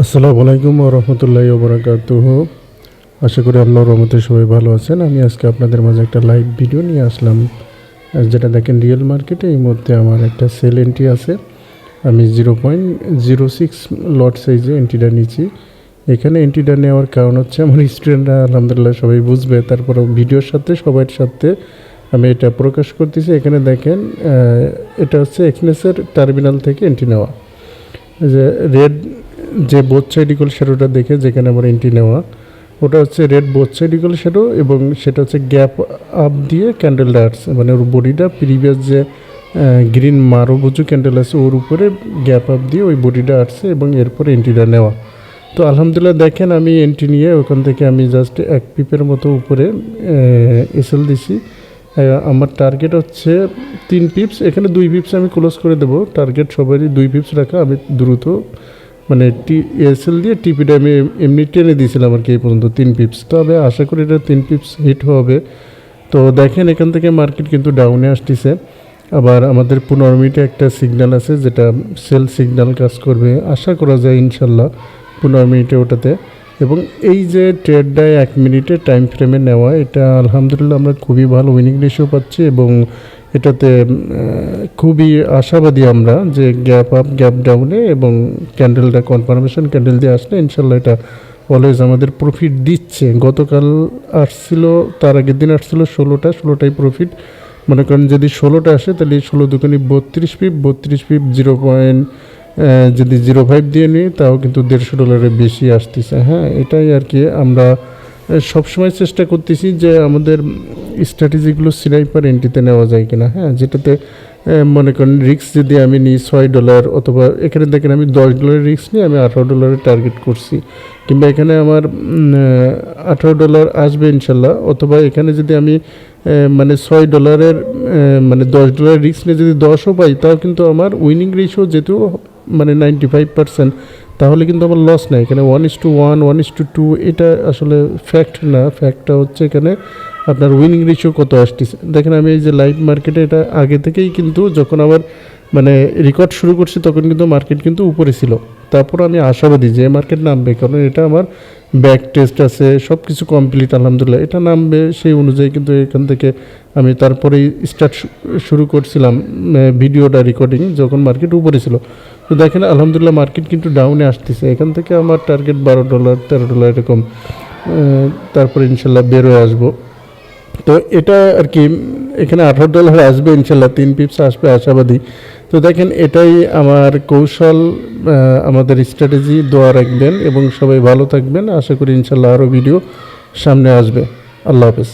আসসালামু আলাইকুম ওয়া রাহমাতুল্লাহি ওয়া বারাকাতুহু। আশা করি আল্লাহর রহমতে সবাই ভালো আছেন। আমি আজকে আপনাদের মাঝে একটা লাইভ ভিডিও নিয়ে আসলাম। যেটা দেখেন রিয়েল মার্কেটে এই মুহূর্তে আমার একটা সেল এন্ট্রি আছে। আমি 0.06 লট সাইজে এন্ট্রিটা নিয়েছি। এখানে এন্ট্রিটা নেওয়ার কারণ হচ্ছে আমার স্টুডেন্টরা আলহামদুলিল্লাহ সবাই বুঝবে, তারপরেও ভিডিওর সাথে সবার সাথে আমি এটা প্রকাশ করতেছি। এখানে দেখেন এটা হচ্ছে এক্সনেসের টার্মিনাল থেকে এন্ট্রি নেওয়া, যে রেড যে বোথ সাইড ইকুয়াল শ্যাডোটা দেখে যেখানে আমার এন্ট্রি নেওয়া, ওটা হচ্ছে red both side equal shadow, এবং সেটা হচ্ছে গ্যাপ আপ দিয়ে ক্যান্ডেলটা আসছে, মানে ওর বডিটা প্রিভিয়াস যে গ্রিন মারুবুজু ক্যান্ডেল আছে ওর উপরে গ্যাপ আপ দিয়ে ওই বডিটা আসছে এবং এরপরে এন্ট্রিটা নেওয়া। তো আলহামদুলিল্লাহ দেখেন আমি এন্ট্রি নিয়ে ওখান থেকে আমি জাস্ট এক পিপের মতো উপরে এসএল দিছি। আমার টার্গেট হচ্ছে 3 পিপস, এখানে 2 পিপস আমি ক্লোজ করে দেবো। টার্গেট সবারই 2 পিপস রাখা। আমি দ্রুত মানে এসএল দিয়ে টিপিটা আমি এমনি টেনে দিয়েছিলাম আর কি এই পর্যন্ত 3 পিপস। তবে আশা করি এটা 3 পিপস হিট হবে। তো দেখেন এখান থেকে মার্কেট কিন্তু ডাউনে আসতেছে। আবার আমাদের 15 মিনিটে একটা সিগন্যাল আছে যেটা সেল সিগন্যাল কাজ করবে, আশা করা যায় ইনশাল্লাহ 15 মিনিটে ওটাতে। এবং এই যে ট্রেডটা 1 মিনিটে টাইম ফ্রেমে নেওয়া, এটা আলহামদুলিল্লাহ আমরা খুবই ভালো উইনিং রেশিও পাচ্ছি এবং এটাতে খুবই আশাবাদী আমরা যে গ্যাপ আপ গ্যাপ ডাউনে এবং ক্যান্ডেলটা কনফার্মেশন ক্যান্ডেল দিয়ে আসলে ইনশাল্লাহ এটা অলওয়েজ আমাদের প্রফিট দিচ্ছে। গতকাল আসছিল, তার আগের দিন আসছিল 16টাই প্রফিট। মনে করেন যদি 16টা আসে তাহলে 16 দোকানে 32 পিপ 0 পয়েন্ট যদি 0.5 দিয়ে নিই তাও কিন্তু $150 বেশি আসতেছে। হ্যাঁ, এটাই আর কি আমরা সবসময় চেষ্টা করতেছি যে আমাদের স্ট্র্যাটেজিগুলো স্নাইপার এন্ট্রিতে নেওয়া যায় কিনা। হ্যাঁ, যেটাতে মনে করেন রিস্ক যদি আমি নিই $6, অথবা এখানে দেখেন আমি $10 রিস্ক নিয়ে আমি $18 টার্গেট করছি, কিংবা এখানে আমার $18 আসবে ইনশাল্লাহ। অথবা এখানে যদি আমি মানে $6 মানে $10 রিস্ক নিয়ে যদি 10ও পাই তাও কিন্তু আমার উইনিং রেশিও যেহেতু মানে 95%, তাহলে কিন্তু আমার লস নেই। এখানে 1:1 1:2 এটা আসলে ফ্যাক্ট না। ফ্যাক্টটা হচ্ছে এখানে আপনার উইনিং রেশিও কত আসতেছে। দেখেন আমি এই যে লাইভ মার্কেটে এটা আগে থেকেই কিন্তু যখন আবার মানে রেকর্ড শুরু করছি তখন কিন্তু মার্কেট কিন্তু উপরে ছিল। তারপর আমি আশাবাদী যে মার্কেট নামবে, কারণ এটা আমার ব্যাক টেস্ট আছে, সব কিছু কমপ্লিট আলহামদুলিল্লাহ, এটা নামবে সেই অনুযায়ী কিন্তু এখান থেকে আমি তারপরেই স্টার্ট শুরু করছিলাম ভিডিওটা রেকর্ডিং যখন মার্কেট উপরে ছিল। তো দেখেন আলহামদুলিল্লাহ মার্কেট কিন্তু ডাউনে আসতেছে। এখান থেকে আমার টার্গেট $12 $13 এরকম, তারপরে ইনশাল্লাহ বেরোয় আসবো। তো এটা আর কি এখানে $18 আসবে ইনশাল্লাহ, 3 পিপস আসবে আশাবাদী। তো দেখেন এটাই আমার কৌশল, আমাদের স্ট্র্যাটেজি। দোয়া রাখবেন এবং সবাই ভালো থাকবেন। আশা করি ইনশাল্লাহ আরও ভিডিও সামনে আসবে। আল্লাহ হাফেজ।